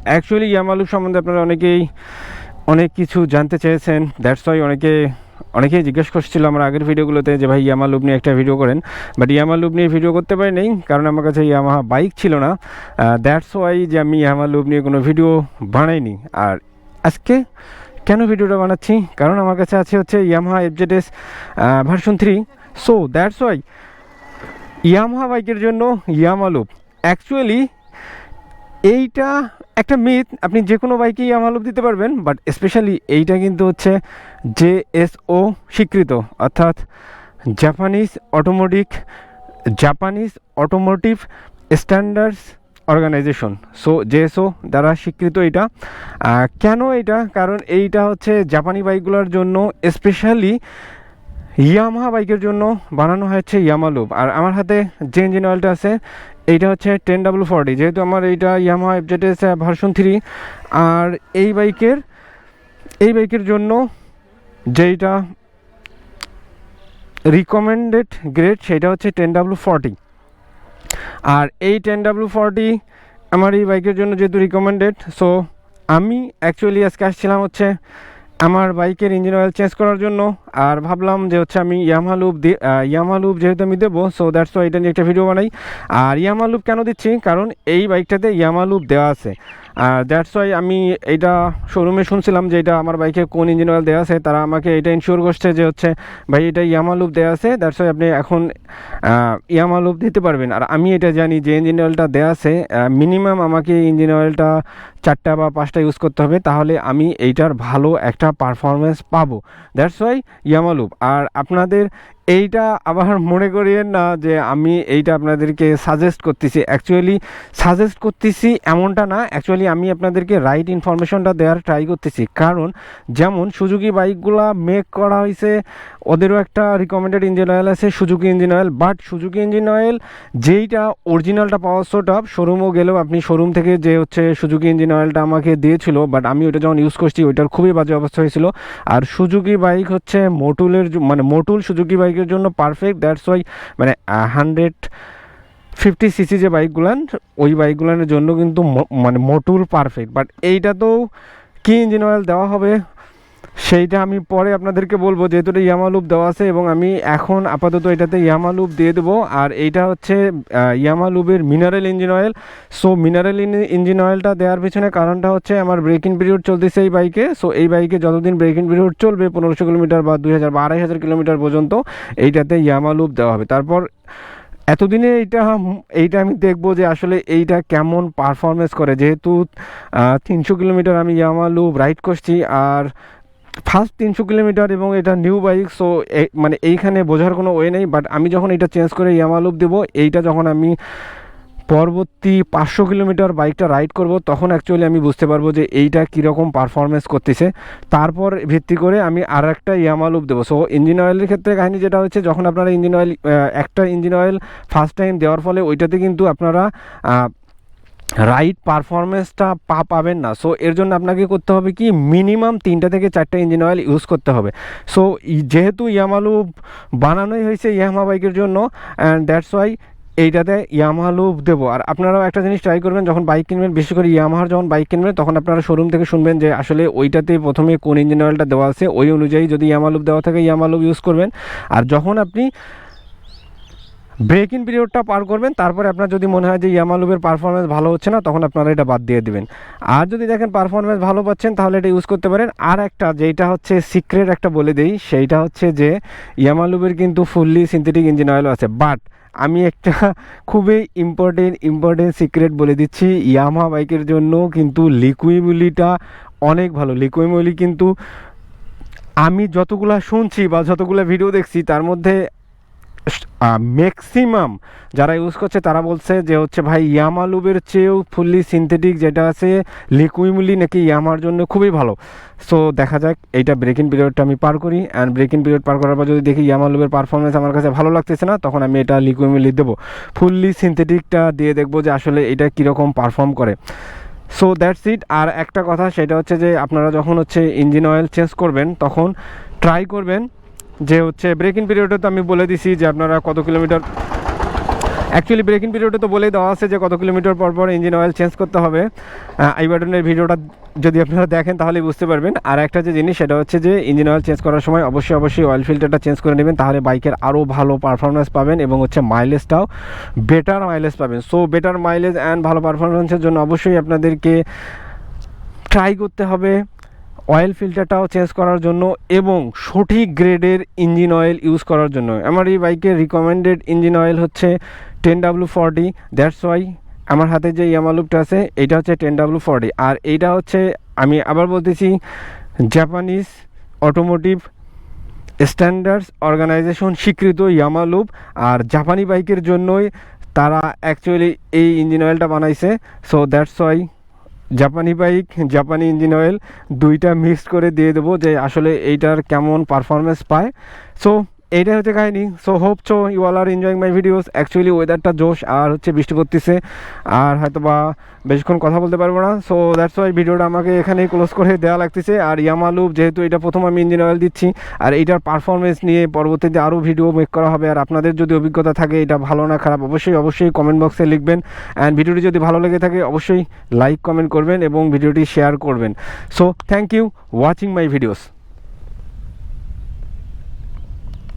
Actually ইয়ামালুব সম্বন্ধে আপনারা অনেক কিছু জানতে চেয়েছেন, দ্যাটস ওয়াই অনেকেই জিজ্ঞেস করছিল আমার আগের ভিডিওগুলোতে যে ভাই ইয়ামালুব নিয়ে একটা ভিডিও করেন, বাট ইয়ামালুব নিয়ে ভিডিও করতে পারি নাই কারণ আমার কাছে ইয়ামাহা বাইক ছিল না। দ্যাটস ওয়াই যে আমি ইয়ামালুব নিয়ে কোনো ভিডিও বানাইনি। আর আজকে কেন ভিডিওটা বানাচ্ছি, কারণ আমার কাছে আছে হচ্ছে Yamaha FZS version 3। So that's why Yamaha বাইকের জন্য ইয়ামালুব। অ্যাকচুয়ালি এইটা একটা মিথ, আপনি যে কোনো বাইকে ইয়ামালুব দিতে পারবেন, বাট স্পেশালি এইটা কিন্তু হচ্ছে JSO স্বীকৃত, অর্থাৎ Japanese automotive standards organization. So JSO দ্বারা স্বীকৃত এটা। কেন এটা? কারণ এইটা হচ্ছে জাপানি বাইকগুলোর জন্য, স্পেশালি ইয়ামাহা বাইকের জন্য বানানো হয়েছে ইয়ামালুব। আর আমার হাতে যে ইঞ্জিন অয়েলটা আছে এইটা হচ্ছে 10W40, যেহেতু আমার এইটা ইয়ামাহা FZS ভার্সন 3। আর এই বাইকের জন্য যেইটা রিকমেন্ডেড গ্রেড সেটা হচ্ছে 10W40। আর এই 10W40 আমার এই বাইকের জন্য যেহেতু রিকমেন্ডেড, সো আমি অ্যাকচুয়ালি আজকে আসছিলাম হচ্ছে আমার বাইকের ইঞ্জিন অয়েল চেঞ্জ করার জন্য। আর ভাবলাম যে হচ্ছে আমি ইয়ামালুব যেহেতু আমি দেবো, সো দ্যাটস ওয়াই এটা নিয়ে একটা ভিডিও বানাই। আর ইয়ামালুব কেন দিচ্ছি, কারণ এই বাইকটাতে ইয়ামালুব দেওয়া আছে। আর দ্যাটস ওয়াই আমি এইটা শোরুমে শুনছিলাম যে এটা আমার বাইকে কোন ইঞ্জিন অয়েল দেওয়া আছে, তারা আমাকে এটা ইনশিওর করছে যে হচ্ছে ভাই এটা ইয়ামালুব দেওয়া আছে, দ্যাটস ওয়াই আপনি এখন ইয়ামালুব দিতে পারবেন। আর আমি এটা জানি যে ইঞ্জিন অয়েলটা দেওয়া আছে মিনিমাম আমাকে ইঞ্জিন অয়েলটা 4টা বা 5টা ইউজ করতে হবে, তাহলে আমি এইটার ভালো একটা পারফরমেন্স পাবো। That's why ইয়ামালুব। আর আপনাদের এইটা আবার মনে করিয়েন না যে আমি এইটা আপনাদেরকে সাজেস্ট করতেছি এমনটা না। অ্যাকচুয়ালি আমি আপনাদেরকে রাইট ইনফরমেশনটা দেওয়ার ট্রাই করতেছি, কারণ যেমন সুজুকি বাইকগুলা মেক করা হয়েছে, ওদেরও একটা রিকমেন্ডেড ইঞ্জিন অয়েল আছে Suzuki engine oil. But Suzuki engine oil যেইটা অরিজিনালটা পাওয়া সোট আপ, শোরুমও গেলেও আপনি শোরুম থেকে যে হচ্ছে সুজুকি ইঞ্জিন অয়েলটা আমাকে দিয়েছিল, বাট আমি ওটা যখন ইউজ করছি ওইটার খুবই বাজে অবস্থা হয়েছিল। আর সুজুকি বাইক হচ্ছে মোটুল সুজুকি বাইকের জন্য পারফেক্ট। দ্যাটস ওয়াই 150cc যে বাইকগুলান, ওই বাইকগুলানের জন্য কিন্তু মোটুল পারফেক্ট। বাট এইটা তো কি ইঞ্জিন অয়েল দেওয়া হবে সেইটা আমি পরে আপনাদেরকে বলবো, যেহেতু এটা ইয়ামালুব দেওয়া আছে এবং আমি এখন আপাতত এটাতে ইয়ামালুব দিয়ে দেবো। আর এইটা হচ্ছে ইয়ামালুবের mineral engine oil. So mineral engine অয়েলটা দেওয়ার পিছনে কারণটা হচ্ছে আমার ব্রেকিং পিরিয়ড চলতেছে এই বাইকে। সো এই বাইকে যতদিন ব্রেকিং পিরিয়ড চলবে 1500 কিলোমিটার বা 2000 বা 2500 কিলোমিটার পর্যন্ত এইটাতে ইয়ামালুব দেওয়া হবে। তারপর এতদিনে এইটা আমি দেখবো যে আসলে এইটা কেমন পারফরমেন্স করে, যেহেতু 300 কিলোমিটার আমি ইয়ামালুব রাইড করছি, আর ফার্স্ট 300 কিলোমিটার এবং এটা নিউ বাইক। সো এইখানে বোঝার কোনো ওয়ে নেই। বাট আমি যখন এটা চেঞ্জ করে ইয়ামালুব দেবো, এইটা যখন আমি পরবর্তী 500 কিলোমিটার বাইকটা রাইড করব, তখন অ্যাকচুয়ালি আমি বুঝতে পারবো যে এইটা কীরকম পারফরমেন্স করতেছে। তারপর ভিত্তি করে আমি আর একটা ইয়ামালুব দেবো। সো ইঞ্জিন অয়েলের ক্ষেত্রে কাহিনী যেটা হচ্ছে, যখন আপনারা একটা ইঞ্জিন অয়েল ফার্স্ট টাইম দেওয়ার ফলে ওইটাতে কিন্তু আপনারা রাইট পারফরমেন্সটা পাবেন না। সো এর জন্য আপনাকে করতে হবে কি, মিনিমাম 3টা থেকে 4টা ইঞ্জিন অয়েল ইউজ করতে হবে। সো যেহেতু ইয়ামালুব বানানোই হয়েছে ইয়ামাহা বাইকের জন্য, অ্যান্ড দ্যাটস ওয়াই এইটাতে ইয়ামালুব দেবো। আর আপনারাও একটা জিনিস ট্রাই করবেন, যখন বাইক কিনবেন, বিশেষ করে ইয়ামাহার যখন বাইক কিনবেন, তখন আপনারা শোরুম থেকে শুনবেন যে আসলে ওইটাতে প্রথমে কোন ইঞ্জিন অয়েলটা দেওয়া আছে, ওই অনুযায়ী যদি ইয়ামালুব দেওয়া থাকে ইয়ামালুব ইউজ করবেন। আর যখন আপনি ব্রেক ইন পিরিয়ডটা পার করবেন, তারপরে আপনার যদি মনে হয় যে ইয়ামালুবের পারফরমেন্স ভালো হচ্ছে না, তখন আপনারা এটা বাদ দিয়ে দেবেন। আর যদি দেখেন পারফরমেন্স ভালো পাচ্ছেন, তাহলে এটা ইউজ করতে পারেন। আর একটা যেটা হচ্ছে সিক্রেট একটা বলে দেই, সেইটা হচ্ছে যে ইয়ামালুবের কিন্তু ফুললি সিনথেটিক ইঞ্জিন অয়েলও আছে। বাট আমি একটা খুবই ইম্পর্টেন্ট সিক্রেট বলে দিচ্ছি, ইয়ামাহা বাইকের জন্য কিন্তু লিকুইবিলিটা অনেক ভালো। লিকুইবিলি কিন্তু আমি যতগুলা শুনছি বা যতগুলো ভিডিও দেখছি, তার মধ্যে ম্যাক্সিমাম যারা ইউজ করছে তারা বলছে যে হচ্ছে ভাই ইয়ামালুবের চেয়েও ফুললি সিনথেটিক যেটা আছে লিকুইডলি নাকি ইয়ামার জন্য খুবই ভালো। সো দেখা যাক, এইটা ব্রেকিং পিরিয়ডটা আমি পার করি, অ্যান্ড ব্রেকিং পিরিয়ড পার করার পর যদি দেখি ইয়ামালুবের পারফরমেন্স আমার কাছে ভালো লাগতেছে না, তখন আমি এটা লিকুইডলি দেবো। ফুললি সিনথেটিকটা দিয়ে দেখবো যে আসলে এটা কীরকম পারফর্ম করে। So that's it. আর একটা কথা, সেটা হচ্ছে যে আপনারা যখন হচ্ছে ইঞ্জিন অয়েল চেঞ্জ করবেন, তখন ট্রাই করবেন যে হচ্ছে ব্রেকিং পিরিয়ডে তো আমি বলে দিছি যে আপনারা কত কিলোমিটার অ্যাকচুয়ালি ব্রেকিং পিরিয়ডে তো বলেই দেওয়া আছে যে কত কিলোমিটার পর পর ইঞ্জিন অয়েল চেঞ্জ করতে হবে। আই বাটনের ভিডিওটা যদি আপনারা দেখেন তাহলেই বুঝতে পারবেন। আর একটা যে জিনিস সেটা হচ্ছে যে ইঞ্জিন অয়েল চেঞ্জ করার সময় অবশ্যই অয়েল ফিল্টারটা চেঞ্জ করে নেবেন, তাহলে বাইকের আরও ভালো পারফরমেন্স পাবেন এবং হচ্ছে মাইলেজটাও বেটার মাইলেজ পাবেন। সো বেটার মাইলেজ অ্যান্ড ভালো পারফরমেন্সের জন্য অবশ্যই আপনাদেরকে ট্রাই করতে হবে অয়েল ফিল্টারটাও চেঞ্জ করার জন্য এবং সঠিক গ্রেডের ইঞ্জিন অয়েল ইউজ করার জন্য। আমার এই বাইকের রিকমেন্ডেড ইঞ্জিন অয়েল হচ্ছে 10W40। দ্যাটস ওয়াই আমার হাতে যে ইয়ামালুবটা আছে এইটা হচ্ছে 10W40। আর এইটা হচ্ছে আমি আবার বলতেছি জাপানিজ অটোমোটিভ স্ট্যান্ডার্ডস অর্গানাইজেশন স্বীকৃত ইয়ামালুব। আর জাপানি বাইকের জন্যই তারা অ্যাকচুয়ালি এই ইঞ্জিন অয়েলটা বানাইছে। সো দ্যাটস ওয়াই জাপানি বাইক জাপানি ইঞ্জিন অয়েল দুইটা মিক্সড করে দিয়ে দেবো যে আসলে এইটার কেমন পারফরমেন্স পায়। সো এইটাই হচ্ছে কাহিনি। So hope so you all are enjoying my videos. Actually ওয়েদারটা জোশ আর হচ্ছে বৃষ্টি পড়তেছে আর হয়তো বা বেশিক্ষণ কথা বলতে পারবো না। সো দ্যাটস ওয়াই ভিডিওটা আমাকে এখানেই ক্লোজ করে দেওয়া লাগতেছে। আর ইয়ামালুব যেহেতু এটা প্রথম আমি ইঞ্জিন অয়েল দিচ্ছি আর এইটার পারফরমেন্স নিয়ে পরবর্তীতে আরও ভিডিও মেক করা হবে। আর আপনাদের যদি অভিজ্ঞতা থাকে এটা ভালো না খারাপ অবশ্যই কমেন্ট বক্সে লিখবেন। অ্যান্ড ভিডিওটি যদি ভালো লেগে থাকে অবশ্যই লাইক কমেন্ট করবেন এবং ভিডিওটি শেয়ার করবেন। So thank you watching my videos.